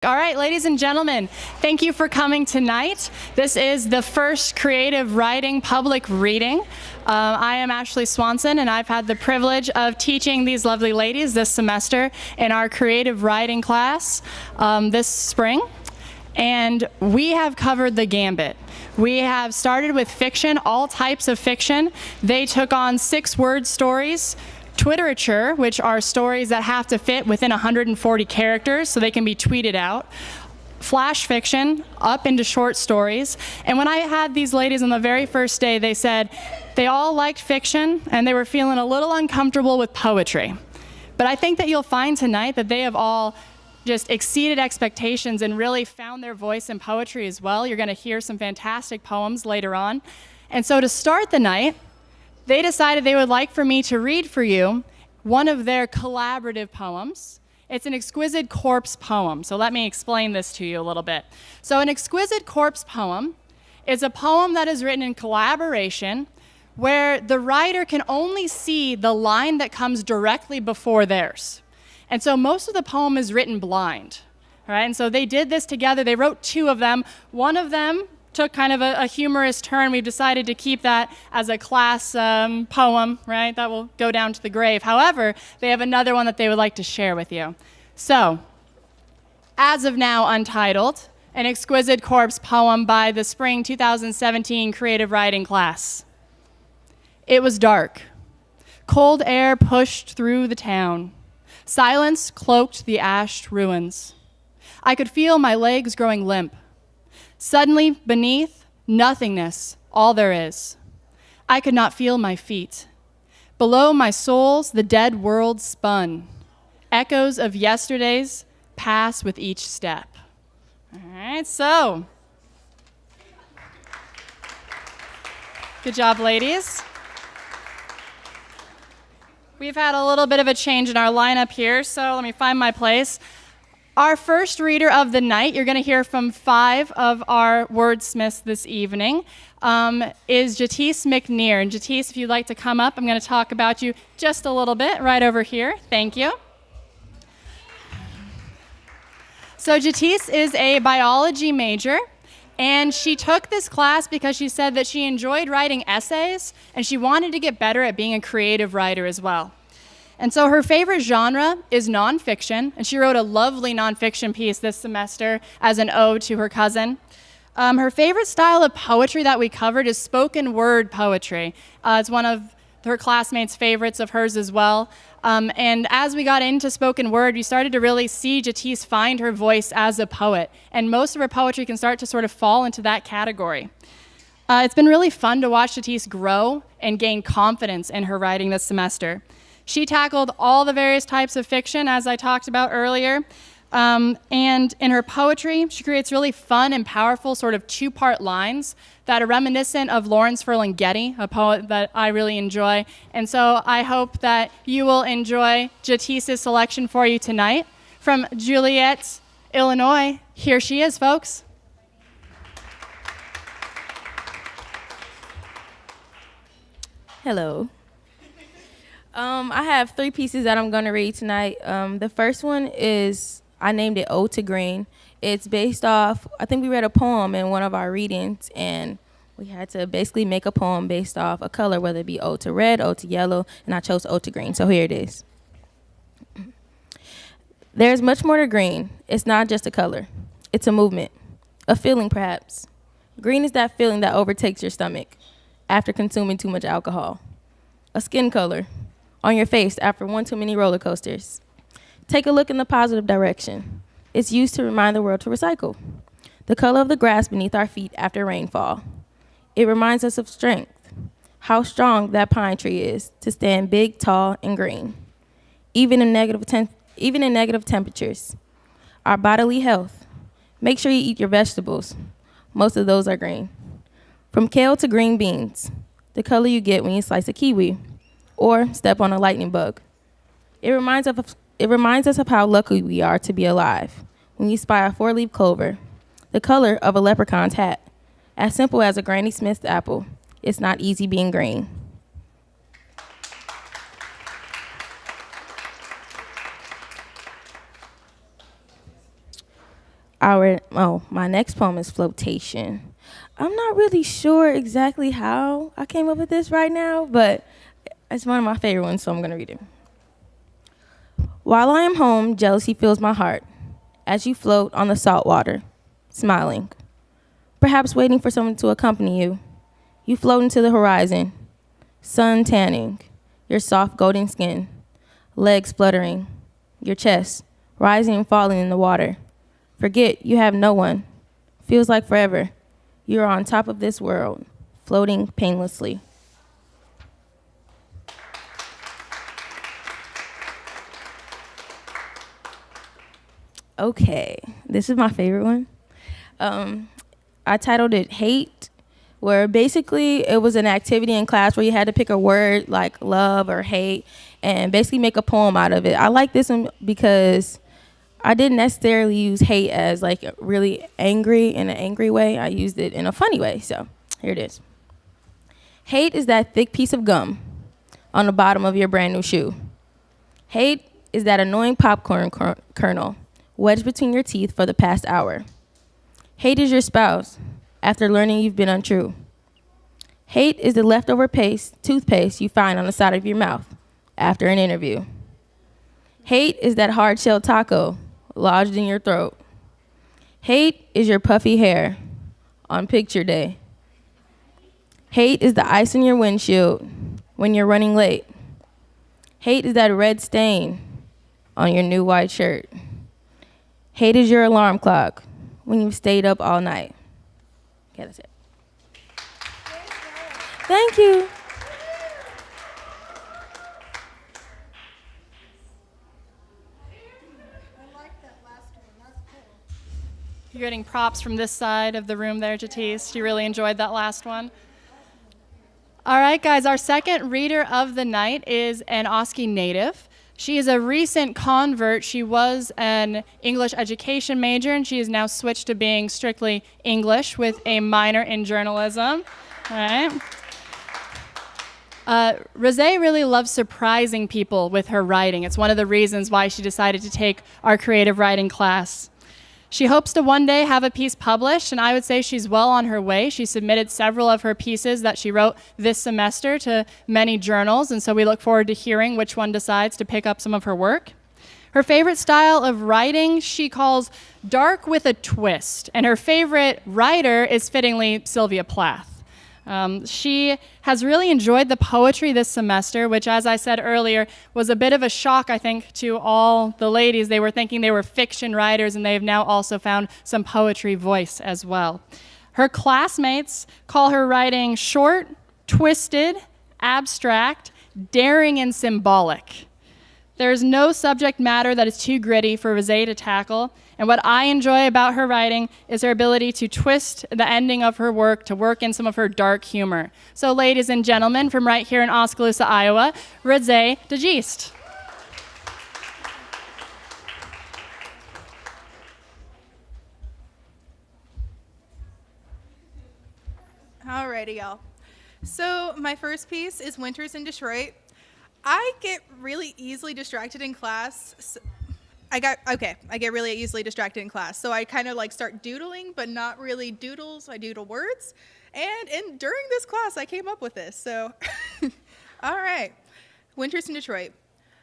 All right, ladies and gentlemen, thank you for coming tonight. This is the first creative writing public reading. I am Ashley Swanson, and I've had the privilege of teaching these lovely ladies this semester in our creative writing class this spring. And we have covered the gambit. We have started with fiction, all types of fiction. They took on 6-word stories, Twitterature, which are stories that have to fit within 140 characters so they can be tweeted out, flash fiction, up into short stories. And when I had these ladies on the very first day, they said they all liked fiction and they were feeling a little uncomfortable with poetry. But I think that you'll find tonight that they have all just exceeded expectations and really found their voice in poetry as well. You're going to hear some fantastic poems later on. And so to start the night, they decided they would like for me to read for you one of their collaborative poems. It's an Exquisite corpse poem, so let me explain this to you a little bit. So an Exquisite corpse poem is a poem that is written in collaboration where the writer can only see the line that comes directly before theirs. And so most of the poem is written blind, all right? And so they did this together. They wrote 2 of them. One of them took kind of a humorous turn. We've decided to keep that as a class poem, right? That will go down to the grave. However, they have another one that they would like to share with you. So, as of now, Untitled, an Exquisite corpse poem by the spring 2017 creative writing class. It was dark. Cold air pushed through the town. Silence cloaked the ashed ruins. I could feel my legs growing limp. Suddenly, beneath, nothingness, all there is. I could not feel my feet. Below my soles, the dead world spun. Echoes of yesterdays pass with each step. All right, so. Good job, ladies. We've had a little bit of a change in our lineup here, so let me find my place. Our first reader of the night, you're going to hear from 5 of our wordsmiths this evening, is East Mcnear. And East, if you'd like to come up, I'm going to talk about you just a little bit right over here. Thank you. So East is a biology major, and she took this class because she said that she enjoyed writing essays, and she wanted to get better at being a creative writer as well. And so her favorite genre is nonfiction, and she wrote a lovely nonfiction piece this semester as an ode to her cousin. Her favorite style of poetry that we covered is spoken word poetry. It's one of her classmates' favorites of hers as well. And as we got into spoken word, we started to really see Jatisse find her voice as a poet, and most of her poetry can start to sort of fall into that category. It's been really fun to watch Jatisse grow and gain confidence in her writing this semester. She tackled all the various types of fiction, as I talked about earlier. And in her poetry, she creates really fun and powerful sort of 2-part lines that are reminiscent of Lawrence Ferlinghetti, a poet that I really enjoy. And so I hope that you will enjoy Jatisse's selection for you tonight. From Joliet, Illinois, here she is, folks. Hello. I have 3 pieces that I'm going to read tonight. The first one is, I named it Ode to Green. It's based off, I think we read a poem in one of our readings, and we had to basically make a poem based off a color, whether it be ode to red, ode to yellow, and I chose ode to green, so here it is. There's much more to green. It's not just a color. It's a movement, a feeling perhaps. Green is that feeling that overtakes your stomach after consuming too much alcohol. A skin color on your face after one too many roller coasters. Take a look in the positive direction. It's used to remind the world to recycle. The color of the grass beneath our feet after rainfall. It reminds us of strength, how strong that pine tree is to stand big, tall, and green. Even in negative temperatures. Our bodily health. Make sure you eat your vegetables. Most of those are green. From kale to green beans, the color you get when you slice a kiwi or step on a lightning bug. It reminds us of how lucky we are to be alive when you spy a 4-leaf clover, the color of a leprechaun's hat. As simple as a Granny Smith's apple, it's not easy being green. My next poem is Floatation. I'm not really sure exactly how I came up with this right now, but it's one of my favorite ones, so I'm going to read it. While I am home, jealousy fills my heart as you float on the salt water, smiling, perhaps waiting for someone to accompany you. You float into the horizon, sun tanning, your soft golden skin, legs fluttering, your chest rising and falling in the water. Forget you have no one. Feels like forever. You are on top of this world, floating painlessly. Okay, this is my favorite one. I titled it Hate, where basically it was an activity in class where you had to pick a word like love or hate and basically make a poem out of it. I like this one because I didn't necessarily use hate as like really angry in an angry way. I used it in a funny way, so here it is. Hate is that thick piece of gum on the bottom of your brand new shoe. Hate is that annoying popcorn kernel wedged between your teeth for the past hour. Hate is your spouse after learning you've been untrue. Hate is the leftover toothpaste you find on the side of your mouth after an interview. Hate is that hard-shelled taco lodged in your throat. Hate is your puffy hair on picture day. Hate is the ice in your windshield when you're running late. Hate is that red stain on your new white shirt. Hate is your alarm clock when you've stayed up all night. Okay, that's it. Thank you. You're getting props from this side of the room there, Jatisse. You really enjoyed that last one. All right, guys, our second reader of the night is an Oski native. She is a recent convert. She was an English education major, and she has now switched to being strictly English with a minor in journalism. All right. Rosé really loves surprising people with her writing. It's one of the reasons why she decided to take our creative writing class. She hopes to one day have a piece published, and I would say she's well on her way. She submitted several of her pieces that she wrote this semester to many journals, and so we look forward to hearing which one decides to pick up some of her work. Her favorite style of writing she calls dark with a twist, and her favorite writer is fittingly Sylvia Plath. She has really enjoyed the poetry this semester, which, as I said earlier, was a bit of a shock, I think, to all the ladies. They were thinking they were fiction writers, and they have now also found some poetry voice as well. Her classmates call her writing short, twisted, abstract, daring, and symbolic. There's no subject matter that is too gritty for Rosé to tackle, and what I enjoy about her writing is her ability to twist the ending of her work to work in some of her dark humor. So ladies and gentlemen, from right here in Oskaloosa, Iowa, Rosé de Geest. Alrighty, y'all. So my first piece is Winters in Detroit. I get really easily distracted in class. I get really easily distracted in class. So I kind of like start doodling, but not really doodles. I doodle words. And during this class, I came up with this. So, all right. Winters in Detroit.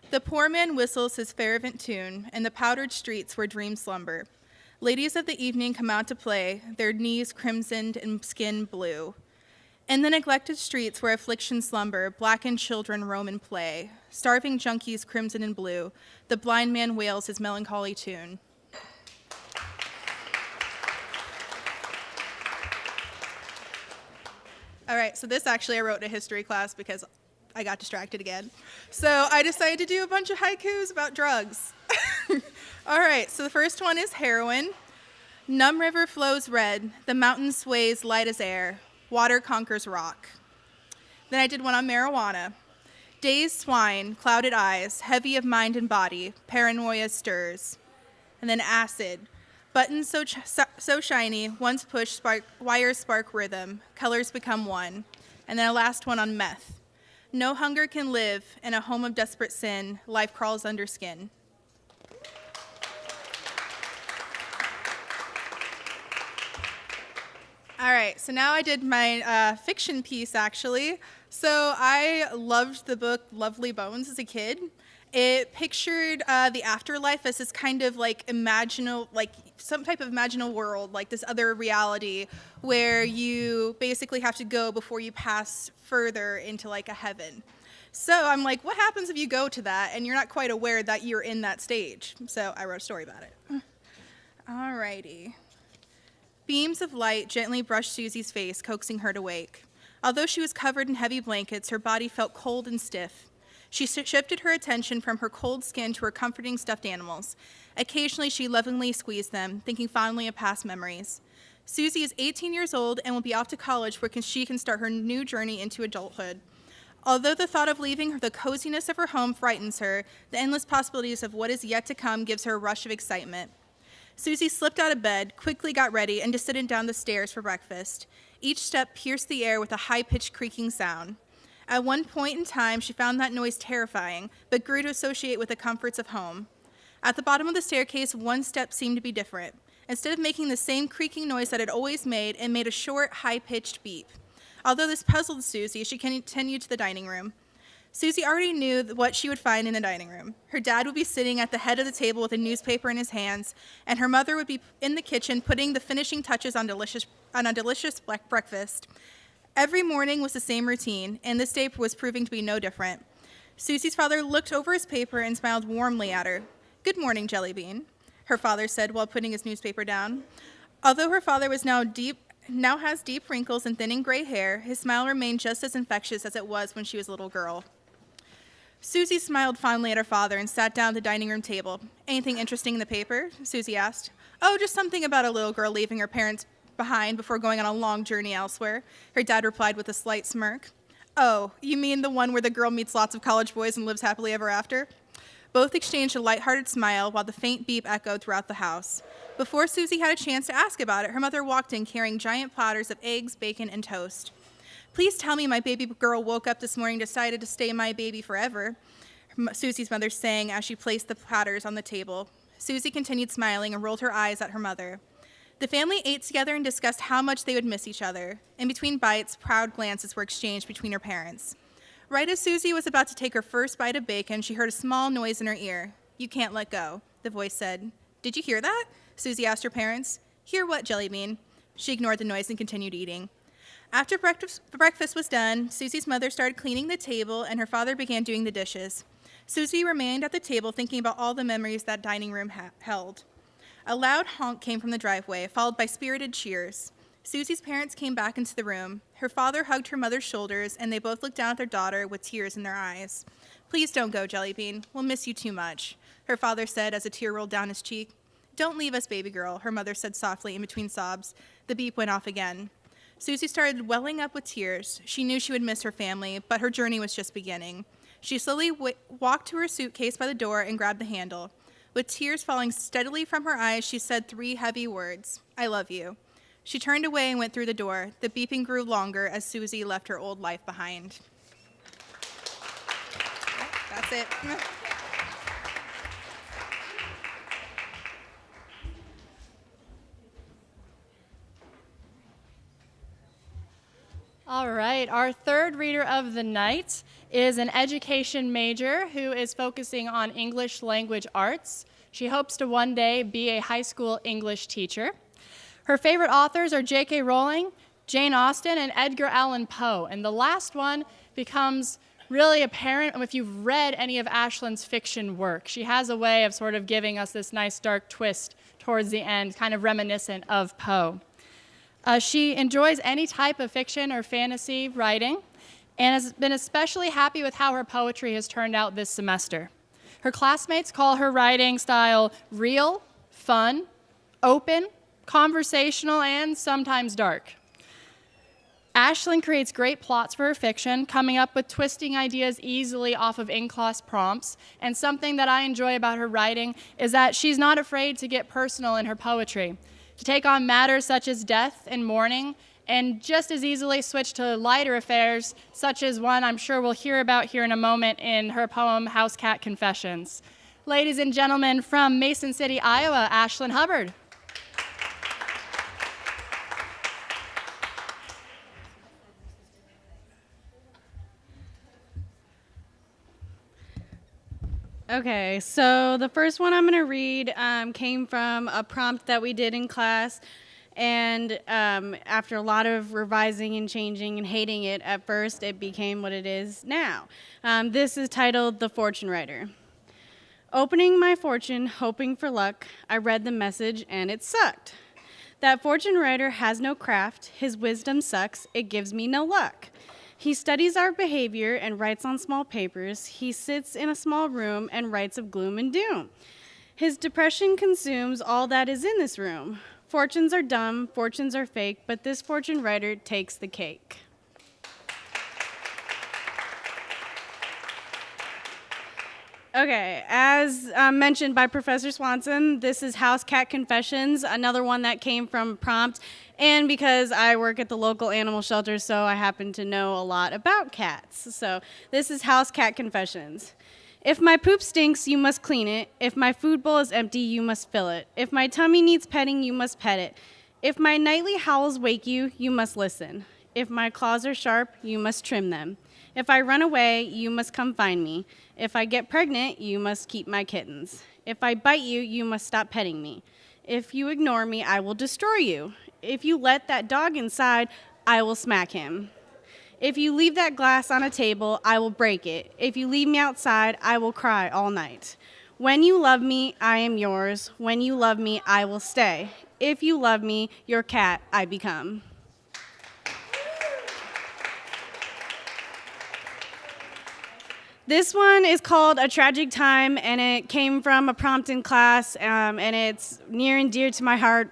The poor man whistles his fervent tune in the powdered streets where dreams slumber. Ladies of the evening come out to play, their knees crimsoned and skin blue. In the neglected streets where affliction slumber, blackened children roam and play. Starving junkies crimson and blue, the blind man wails his melancholy tune. All right, so this actually I wrote in a history class because I got distracted again. So I decided to do a bunch of haikus about drugs. All right, so the first one is heroin. Numb river flows red, the mountain sways light as air. Water conquers rock. Then I did one on marijuana. Dazed swine, clouded eyes, heavy of mind and body, paranoia stirs. And then acid. Buttons so shiny, once pushed, wires spark rhythm, colors become one. And then a last one on meth. No hunger can live in a home of desperate sin, life crawls under skin. All right, so this actually I wrote in a history class because I got distracted again. So I decided to do a bunch of haikus about drugs. All right, so the first one is heroin. Numb river flows red, the mountain sways light as air. Water conquers rock. Then I did one on marijuana. Dazed swine, clouded eyes, heavy of mind and body, paranoia stirs. And then a last one on meth. No hunger can live in a home of desperate sin, life crawls under skin. All right, so now I did my fiction piece, actually. So I loved the book Lovely Bones as a kid. It pictured the afterlife as this kind of like some type of imaginal world, like this other reality where you basically have to go before you pass further into like a heaven. So I'm like, what happens if you go to that and you're not quite aware that you're in that stage? So I wrote a story about it. Alrighty. Beams of light gently brushed Susie's face, coaxing her to wake. Although she was covered in heavy blankets, her body felt cold and stiff. She shifted her attention from her cold skin to her comforting stuffed animals. Occasionally, she lovingly squeezed them, thinking fondly of past memories. Susie is 18 years old and will be off to college where she can start her new journey into adulthood. Although the thought of leaving the coziness of her home frightens her, the endless possibilities of what is yet to come gives her a rush of excitement. Susie slipped out of bed, quickly got ready, and descended down the stairs for breakfast. Each step pierced the air with a high-pitched creaking sound. At one point in time, she found that noise terrifying, but grew to associate with the comforts of home. At the bottom of the staircase, one step seemed to be different. Instead of making the same creaking noise that it always made, it made a short, high-pitched beep. Although this puzzled Susie, she continued to the dining room. Susie already knew what she would find in the dining room. Her dad would be sitting at the head of the table with a newspaper in his hands, and her mother would be in the kitchen putting the finishing touches on a delicious breakfast. Every morning was the same routine, and this day was proving to be no different. Susie's father looked over his paper and smiled warmly at her. "Good morning, Jellybean," her father said while putting his newspaper down. Although her father was now has deep wrinkles and thinning gray hair, his smile remained just as infectious as it was when she was a little girl. Susie smiled fondly at her father and sat down at the dining room table. "Anything interesting in the paper?" Susie asked. "Oh, just something about a little girl leaving her parents behind before going on a long journey elsewhere," her dad replied with a slight smirk. "Oh, you mean the one where the girl meets lots of college boys and lives happily ever after?" Both exchanged a lighthearted smile while the faint beep echoed throughout the house. Before Susie had a chance to ask about it, her mother walked in carrying giant platters of eggs, bacon, and toast. "Please tell me my baby girl woke up this morning and decided to stay my baby forever," Susie's mother sang as she placed the platters on the table. Susie continued smiling and rolled her eyes at her mother. The family ate together and discussed how much they would miss each other. In between bites, proud glances were exchanged between her parents. Right as Susie was about to take her first bite of bacon, she heard a small noise in her ear. "You can't let go," the voice said. "Did you hear that?" Susie asked her parents. "Hear what, Jellybean?" She ignored the noise and continued eating. After breakfast was done, Susie's mother started cleaning the table and her father began doing the dishes. Susie remained at the table thinking about all the memories that dining room held. A loud honk came from the driveway, followed by spirited cheers. Susie's parents came back into the room. Her father hugged her mother's shoulders, and they both looked down at their daughter with tears in their eyes. "Please don't go, Jellybean. We'll miss you too much," her father said as a tear rolled down his cheek. "Don't leave us, baby girl," her mother said softly in between sobs. The beep went off again. Susie started welling up with tears. She knew she would miss her family, but her journey was just beginning. She slowly walked to her suitcase by the door and grabbed the handle. With tears falling steadily from her eyes, she said 3 heavy words: "I love you." She turned away and went through the door. The beeping grew longer as Susie left her old life behind. That's it. All right, our third reader of the night is an education major who is focusing on English language arts. She hopes to one day be a high school English teacher. Her favorite authors are J.K. Rowling, Jane Austen, and Edgar Allan Poe. And the last one becomes really apparent if you've read any of Ashland's fiction work. She has a way of sort of giving us this nice dark twist towards the end, kind of reminiscent of Poe. She enjoys any type of fiction or fantasy writing and has been especially happy with how her poetry has turned out this semester. Her classmates call her writing style real, fun, open, conversational, and sometimes dark. Ashland creates great plots for her fiction, coming up with twisting ideas easily off of in-class prompts, and something that I enjoy about her writing is that she's not afraid to get personal in her poetry, to take on matters such as death and mourning, and just as easily switch to lighter affairs, such as one I'm sure we'll hear about here in a moment in her poem, House Cat Confessions. Ladies and gentlemen, from Mason City, Iowa, Ashland Hubbard. Okay, so the first one I'm going to read came from a prompt that we did in class. And after a lot of revising and changing and hating it at first, it became what it is now. This is titled The Fortune Writer. Opening my fortune, hoping for luck, I read the message and it sucked. That fortune writer has no craft, his wisdom sucks, it gives me no luck. He studies our behavior and writes on small papers. He sits in a small room and writes of gloom and doom. His depression consumes all that is in this room. Fortunes are dumb, fortunes are fake, but this fortune writer takes the cake. Okay, as mentioned by Professor Swanson, this is House Cat Confessions, another one that came from prompt, and because I work at the local animal shelter, so I happen to know a lot about cats. So this is House Cat Confessions. If my poop stinks, you must clean it. If my food bowl is empty, you must fill it. If my tummy needs petting, you must pet it. If my nightly howls wake you, you must listen. If my claws are sharp, you must trim them. If I run away, you must come find me. If I get pregnant, you must keep my kittens. If I bite you, you must stop petting me. If you ignore me, I will destroy you. If you let that dog inside, I will smack him. If you leave that glass on a table, I will break it. If you leave me outside, I will cry all night. When you love me, I am yours. When you love me, I will stay. If you love me, your cat I become. This one is called A Tragic Time, and it came from a prompt in class, and it's near and dear to my heart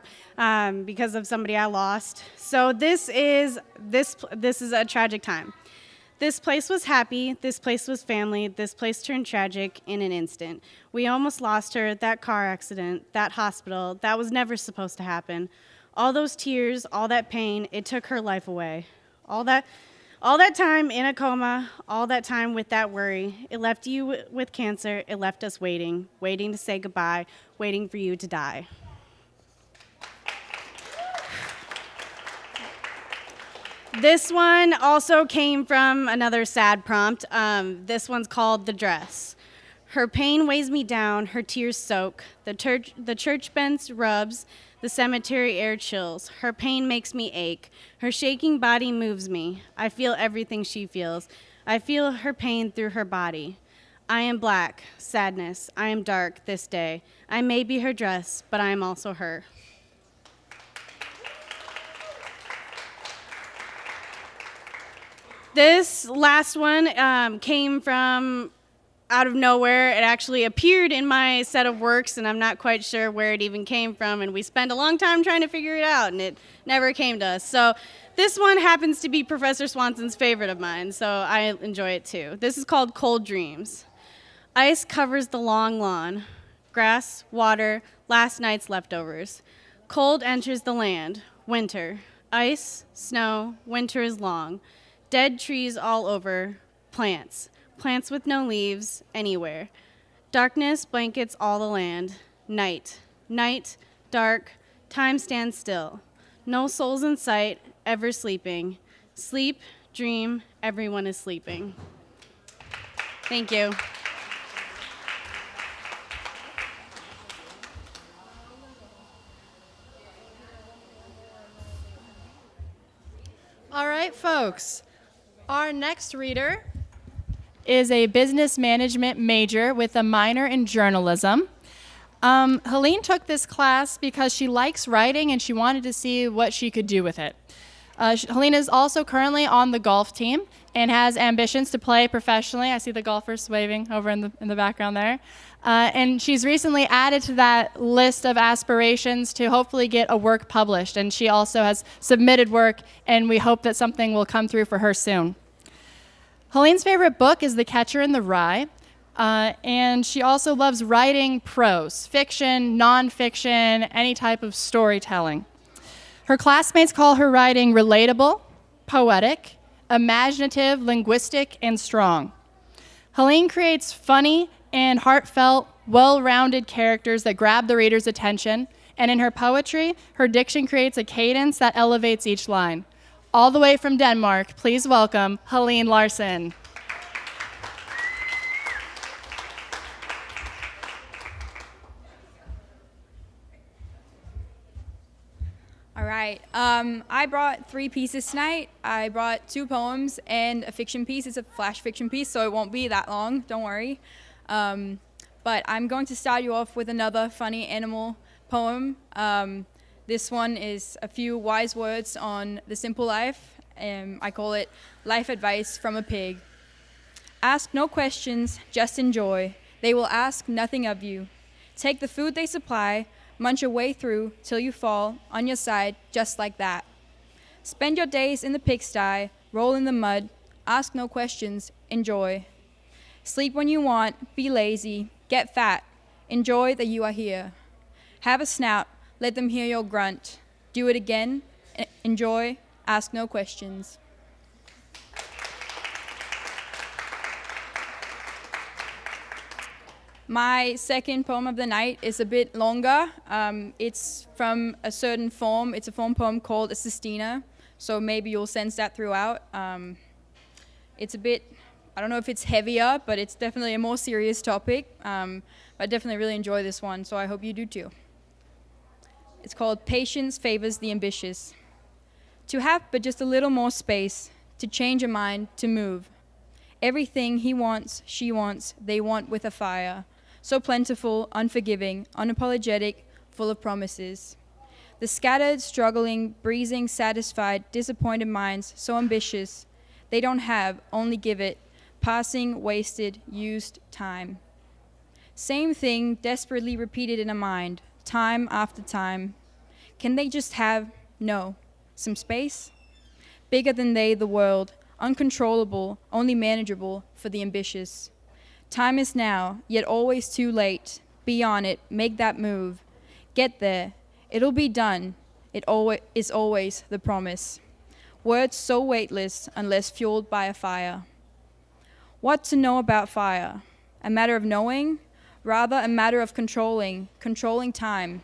because of somebody I lost. So this is a tragic time. This place was happy, this place was family, this place turned tragic in an instant. We almost lost her, that car accident, that hospital, that was never supposed to happen. All those tears, all that pain, it took her life away. All that time in a coma, all that time with that worry, it left you with cancer, it left us waiting to say goodbye, waiting for you to die. This one also came from another sad prompt. This one's called The Dress. Her pain weighs me down, her tears soak, the church bench rubs, the cemetery air chills. Her pain makes me ache, her shaking body moves me. I feel everything she feels. I feel her pain through her body. I am black, sadness, I am dark this day. I may be her dress, but I am also her. This last one came from out of nowhere. It actually appeared in my set of works, and I'm not quite sure where it even came from, and we spent a long time trying to figure it out, and it never came to us. So this one happens to be Professor Swanson's favorite of mine, so I enjoy it too. This is called Cold Dreams. Ice covers the long lawn. Grass, water, last night's leftovers. Cold enters the land. Winter. Ice, snow, winter is long. Dead trees all over, plants with no leaves anywhere. Darkness blankets all the land. Night, dark, time stands still. No souls in sight, ever sleeping. Sleep, dream, everyone is sleeping. Thank you. All right, folks. Our next reader is a business management major with a minor in journalism. Helene took this class because she likes writing and she wanted to see what she could do with it. Helene is also currently on the golf team and has ambitions to play professionally. I see the golfers waving over in the background there. And she's recently added to that list of aspirations to hopefully get a work published. And she also has submitted work, and we hope that something will come through for her soon. Helene's favorite book is The Catcher in the Rye. And she also loves writing prose, fiction, nonfiction, any type of storytelling. Her classmates call her writing relatable, poetic, imaginative, linguistic, and strong. Helene creates funny and heartfelt, well-rounded characters that grab the reader's attention, and in her poetry, her diction creates a cadence that elevates each line. All the way from Denmark, please welcome Helene Larsen. All right. I brought 3 pieces tonight. I brought 2 poems and a fiction piece. It's a flash fiction piece, so it won't be that long. Don't worry. But I'm going to start you off with another funny animal poem. This one is a few wise words on the simple life. I call it Life Advice from a Pig. Ask no questions, just enjoy. They will ask nothing of you. Take the food they supply, munch your way through till you fall on your side just like that. Spend your days in the pigsty, roll in the mud, ask no questions, enjoy. Sleep when you want, be lazy, get fat, enjoy that you are here. Have a snout, let them hear your grunt. Do it again, enjoy, ask no questions. My second poem of the night is a bit longer. It's from a certain form. It's a form poem called a sestina, so maybe you'll sense that throughout. It's a bit, I don't know if it's heavier, but it's definitely a more serious topic. I definitely really enjoy this one, so I hope you do too. It's called Patience Favors the Ambitious. To have but just a little more space, to change a mind, to move. Everything he wants, she wants, they want with a fire. So plentiful, unforgiving, unapologetic, full of promises. The scattered, struggling, breezing, satisfied, disappointed minds, so ambitious, they don't have, only give it, passing, wasted, used time. Same thing desperately repeated in a mind, time after time. Can they just have, no, some space? Bigger than they, the world, uncontrollable, only manageable for the ambitious. Time is now, yet always too late. Be on it, make that move. Get there, it'll be done. It is always the promise. Words so weightless unless fueled by a fire. What to know about fire? A matter of knowing? Rather a matter of controlling time.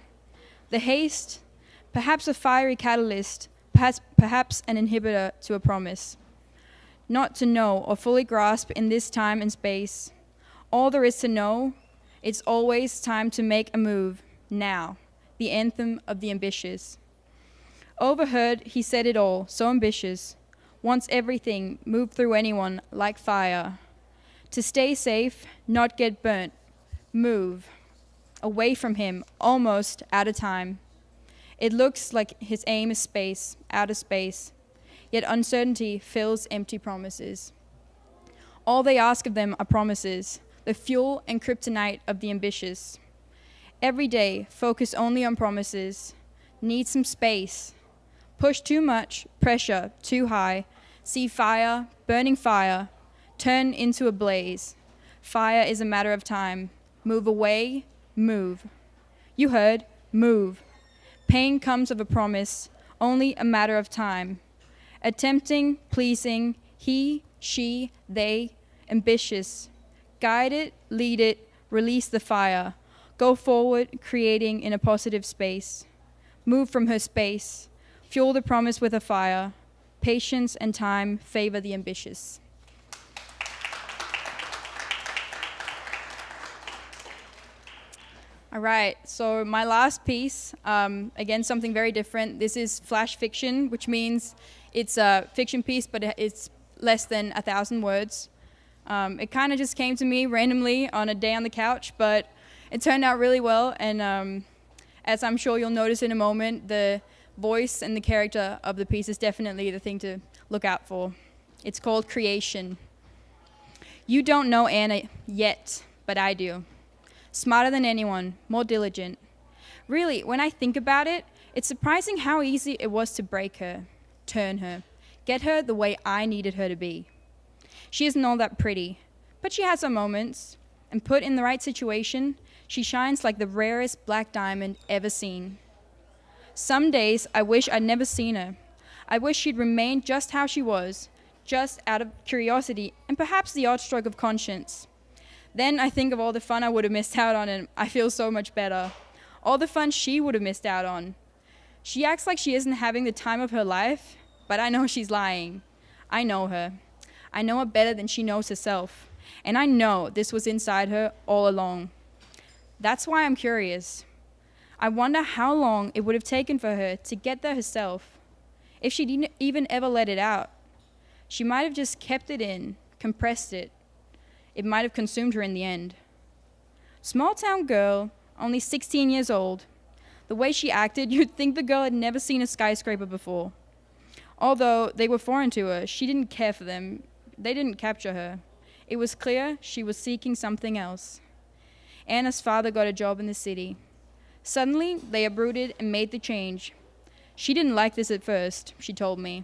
The haste, perhaps a fiery catalyst, perhaps an inhibitor to a promise. Not to know or fully grasp in this time and space. All there is to know, it's always time to make a move, now, the anthem of the ambitious. Overheard, he said it all, so ambitious, wants everything, move through anyone like fire. To stay safe, not get burnt, move, away from him, almost out of time. It looks like his aim is space, outer space, yet uncertainty fills empty promises. All they ask of them are promises, the fuel and kryptonite of the ambitious. Every day, focus only on promises, need some space. Push too much, pressure too high, see fire, burning fire, turn into a blaze. Fire is a matter of time. Move away, move. You heard, move. Pain comes of a promise, only a matter of time. Attempting, pleasing, he, she, they, ambitious. Guide it, lead it, release the fire. Go forward, creating in a positive space. Move from her space. Fuel the promise with a fire. Patience and time favor the ambitious. All right, so my last piece, again, something very different. This is flash fiction, which means it's a fiction piece, but it's less than 1,000 words. It kind of just came to me randomly on a day on the couch, but it turned out really well, and as I'm sure you'll notice in a moment, the voice and the character of the piece is definitely the thing to look out for. It's called Creation. You don't know Anna yet, but I do. Smarter than anyone, more diligent. Really, when I think about it, it's surprising how easy it was to break her, turn her, get her the way I needed her to be. She isn't all that pretty, but she has her moments, and put in the right situation, she shines like the rarest black diamond ever seen. Some days, I wish I'd never seen her. I wish she'd remained just how she was, just out of curiosity and perhaps the odd stroke of conscience. Then I think of all the fun I would have missed out on, and I feel so much better. All the fun she would have missed out on. She acts like she isn't having the time of her life, but I know she's lying. I know her. I know her better than she knows herself. And I know this was inside her all along. That's why I'm curious. I wonder how long it would have taken for her to get there herself, if she didn't even ever let it out. She might have just kept it in, compressed it. It might have consumed her in the end. Small town girl, only 16 years old. The way she acted, you'd think the girl had never seen a skyscraper before. Although they were foreign to her, she didn't care for them. They didn't capture her. It was clear she was seeking something else. Anna's father got a job in the city. Suddenly, they uprooted and made the change. She didn't like this at first, she told me.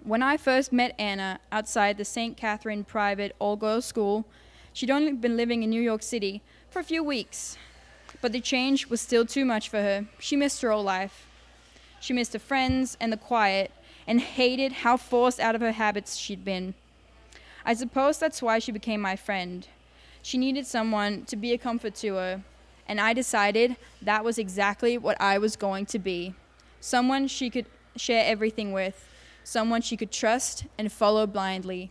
When I first met Anna outside the St. Catherine private all-girls school, she'd only been living in New York City for a few weeks. But the change was still too much for her. She missed her old life. She missed her friends and the quiet, and hated how forced out of her habits she'd been. I suppose that's why she became my friend. She needed someone to be a comfort to her, and I decided that was exactly what I was going to be. Someone she could share everything with, someone she could trust and follow blindly.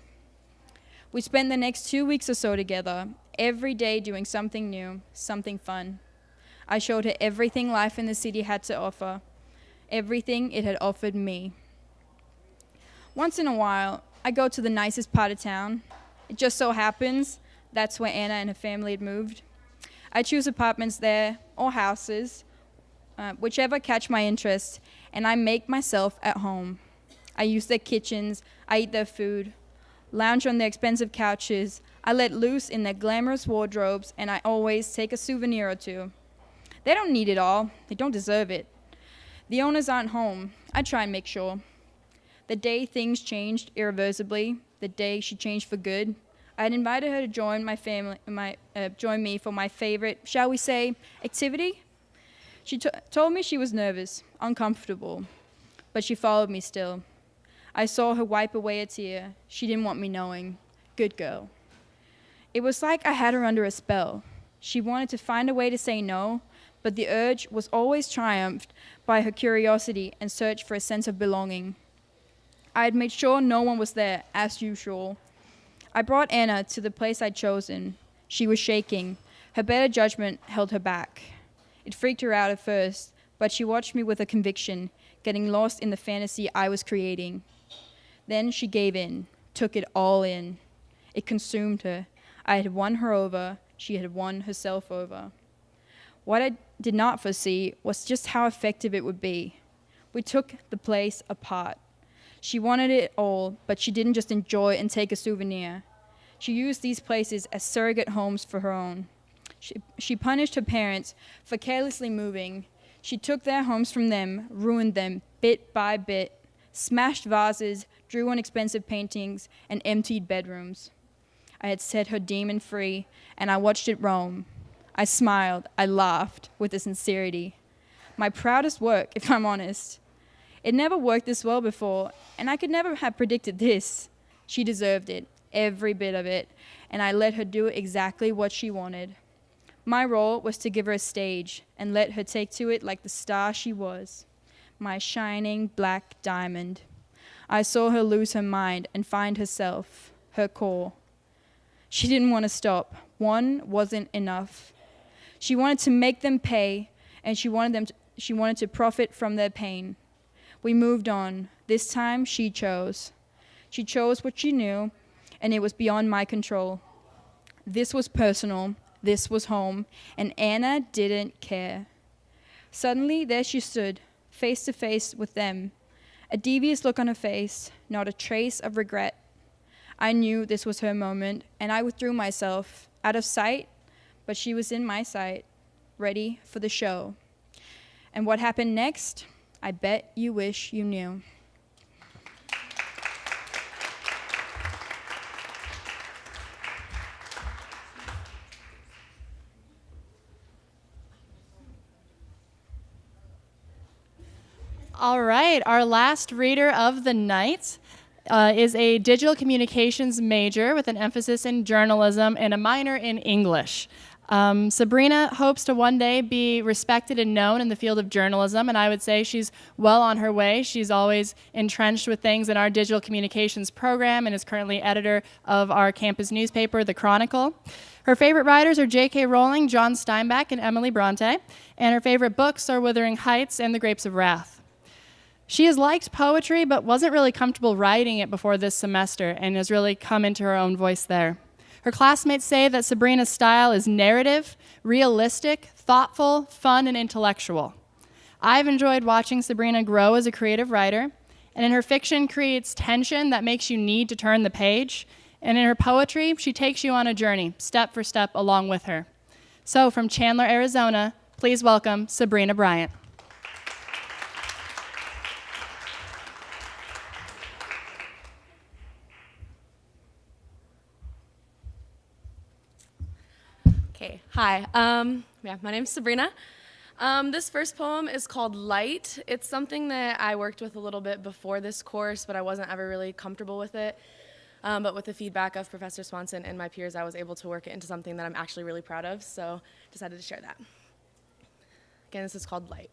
We spent the next 2 weeks or so together, every day doing something new, something fun. I showed her everything life in the city had to offer, everything it had offered me. Once in a while, I go to the nicest part of town. It just so happens that's where Anna and her family had moved. I choose apartments there, or houses, whichever catch my interest, and I make myself at home. I use their kitchens, I eat their food, lounge on their expensive couches, I let loose in their glamorous wardrobes, and I always take a souvenir or two. They don't need it all, they don't deserve it. The owners aren't home, I try and make sure. The day things changed irreversibly, the day she changed for good, I had invited her to join join me for my favorite, shall we say, activity. She told me she was nervous, uncomfortable, but she followed me still. I saw her wipe away a tear. She didn't want me knowing. Good girl. It was like I had her under a spell. She wanted to find a way to say no, but the urge was always triumphed by her curiosity and search for a sense of belonging. I had made sure no one was there, as usual. I brought Anna to the place I'd chosen. She was shaking. Her better judgment held her back. It freaked her out at first, but she watched me with a conviction, getting lost in the fantasy I was creating. Then she gave in, took it all in. It consumed her. I had won her over. She had won herself over. What I did not foresee was just how effective it would be. We took the place apart. She wanted it all, but she didn't just enjoy and take a souvenir. She used these places as surrogate homes for her own. She punished her parents for carelessly moving. She took their homes from them, ruined them bit by bit, smashed vases, drew on expensive paintings, and emptied bedrooms. I had set her demon free, and I watched it roam. I smiled, I laughed with a sincerity. My proudest work, if I'm honest. It never worked this well before, and I could never have predicted this. She deserved it, every bit of it, and I let her do exactly what she wanted. My role was to give her a stage and let her take to it like the star she was, my shining black diamond. I saw her lose her mind and find herself, her core. She didn't want to stop. One wasn't enough. She wanted to make them pay, and she wanted to profit from their pain. We moved on. This time, she chose. She chose what she knew, and it was beyond my control. This was personal. This was home, and Anna didn't care. Suddenly, there she stood, face to face with them. A devious look on her face, not a trace of regret. I knew this was her moment, and I withdrew myself, out of sight, but she was in my sight, ready for the show. And what happened next? I bet you wish you knew. All right, our last reader of the night is a digital communications major with an emphasis in journalism and a minor in English. Sabrina hopes to one day be respected and known in the field of journalism, and I would say she's well on her way. She's always entrenched with things in our digital communications program and is currently editor of our campus newspaper, The Chronicle. Her favorite writers are J.K. Rowling, John Steinbeck, and Emily Bronte, and her favorite books are Wuthering Heights and The Grapes of Wrath. She has liked poetry, but wasn't really comfortable writing it before this semester and has really come into her own voice there. Her classmates say that Sabrina's style is narrative, realistic, thoughtful, fun, and intellectual. I've enjoyed watching Sabrina grow as a creative writer, and in her fiction creates tension that makes you need to turn the page, and in her poetry, she takes you on a journey, step for step, along with her. So from Chandler, Arizona, please welcome Sabrina Bryan. Okay, hi. My name's Sabrina. This first poem is called Light. It's something that I worked with a little bit before this course, but I wasn't ever really comfortable with it. But with the feedback of Professor Swanson and my peers, I was able to work it into something that I'm actually really proud of, so decided to share that. Again, this is called Light.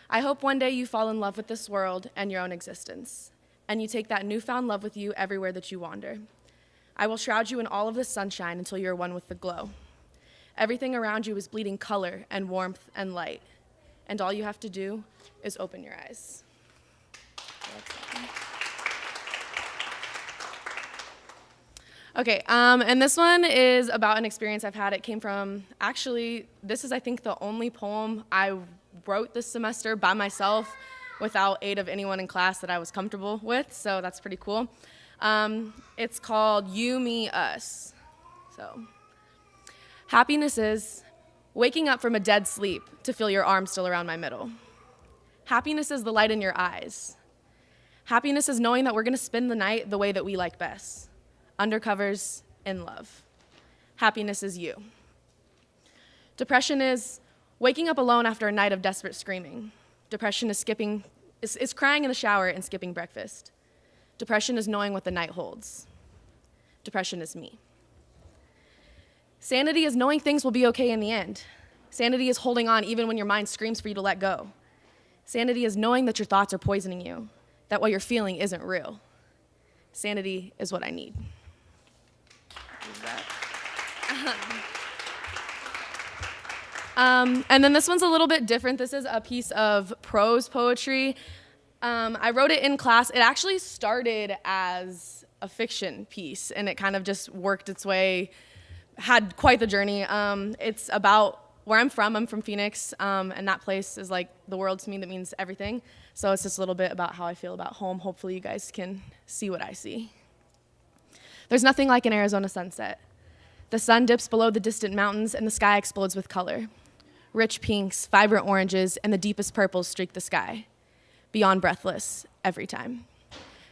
I hope one day you fall in love with this world and your own existence, and you take that newfound love with you everywhere that you wander. I will shroud you in all of the sunshine until you're one with the glow. Everything around you is bleeding color and warmth and light, and all you have to do is open your eyes. Okay, and this one is about an experience I've had. It came from, actually, this is, I think, the only poem I wrote this semester by myself without aid of anyone in class that I was comfortable with, so that's pretty cool. It's called You, Me, Us. So, happiness is waking up from a dead sleep to feel your arm still around my middle. Happiness is the light in your eyes. Happiness is knowing that we're gonna spend the night the way that we like best. Undercovers in love. Happiness is you. Depression is waking up alone after a night of desperate screaming. Depression is crying in the shower and skipping breakfast. Depression is knowing what the night holds. Depression is me. Sanity is knowing things will be okay in the end. Sanity is holding on even when your mind screams for you to let go. Sanity is knowing that your thoughts are poisoning you, that what you're feeling isn't real. Sanity is what I need. And then this one's a little bit different. This is a piece of prose poetry. I wrote it in class. It actually started as a fiction piece, and it kind of just worked its way, had quite the journey. It's about where I'm from. I'm from Phoenix, and that place is like the world to me. That means everything. So it's just a little bit about how I feel about home. Hopefully you guys can see what I see. There's nothing like an Arizona sunset. The sun dips below the distant mountains, and the sky explodes with color. Rich pinks, vibrant oranges, and the deepest purples streak the sky. Beyond breathless, every time.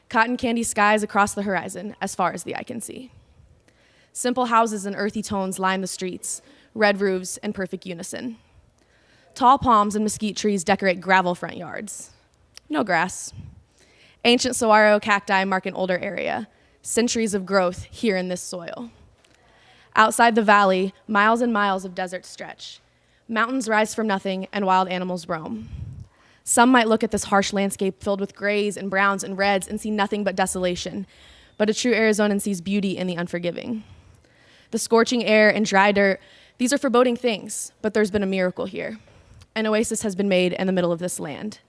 Cotton candy skies across the horizon, as far as the eye can see. Simple houses in earthy tones line the streets, red roofs in perfect unison. Tall palms and mesquite trees decorate gravel front yards. No grass. Ancient saguaro cacti mark an older area, centuries of growth here in this soil. Outside the valley, miles and miles of desert stretch. Mountains rise from nothing, and wild animals roam. Some might look at this harsh landscape filled with grays and browns and reds and see nothing but desolation, but a true Arizonan sees beauty in the unforgiving. The scorching air and dry dirt, these are foreboding things, but there's been a miracle here. An oasis has been made in the middle of this land.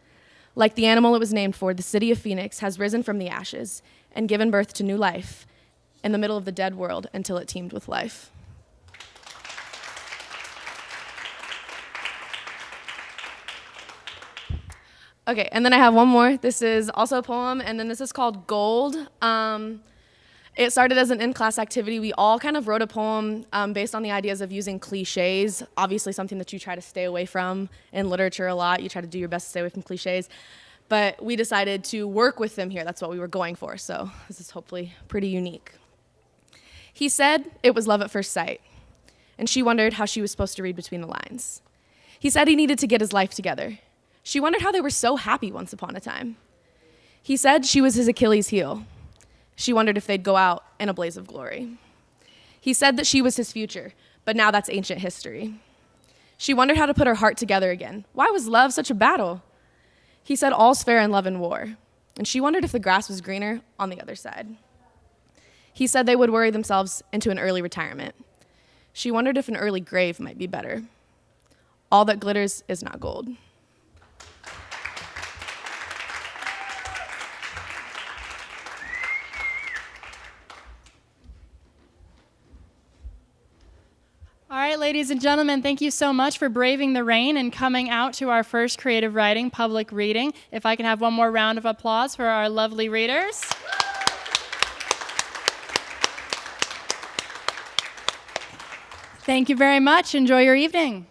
Like the animal it was named for, the city of Phoenix has risen from the ashes and given birth to new life in the middle of the dead world until it teemed with life. Okay, and then I have one more. This is also a poem, and then this is called Gold. It started as an in-class activity. We all kind of wrote a poem based on the ideas of using cliches, obviously something that you try to stay away from in literature a lot. You try to do your best to stay away from cliches. But we decided to work with them here. That's what we were going for, so this is hopefully pretty unique. He said it was love at first sight, and she wondered how she was supposed to read between the lines. He said he needed to get his life together. She wondered how they were so happy once upon a time. He said she was his Achilles heel. She wondered if they'd go out in a blaze of glory. He said that she was his future, but now that's ancient history. She wondered how to put her heart together again. Why was love such a battle? He said, all's fair in love and war. And she wondered if the grass was greener on the other side. He said they would worry themselves into an early retirement. She wondered if an early grave might be better. All that glitters is not gold. All right, ladies and gentlemen, thank you so much for braving the rain and coming out to our first creative writing public reading. If I can have one more round of applause for our lovely readers. Thank you very much. Enjoy your evening.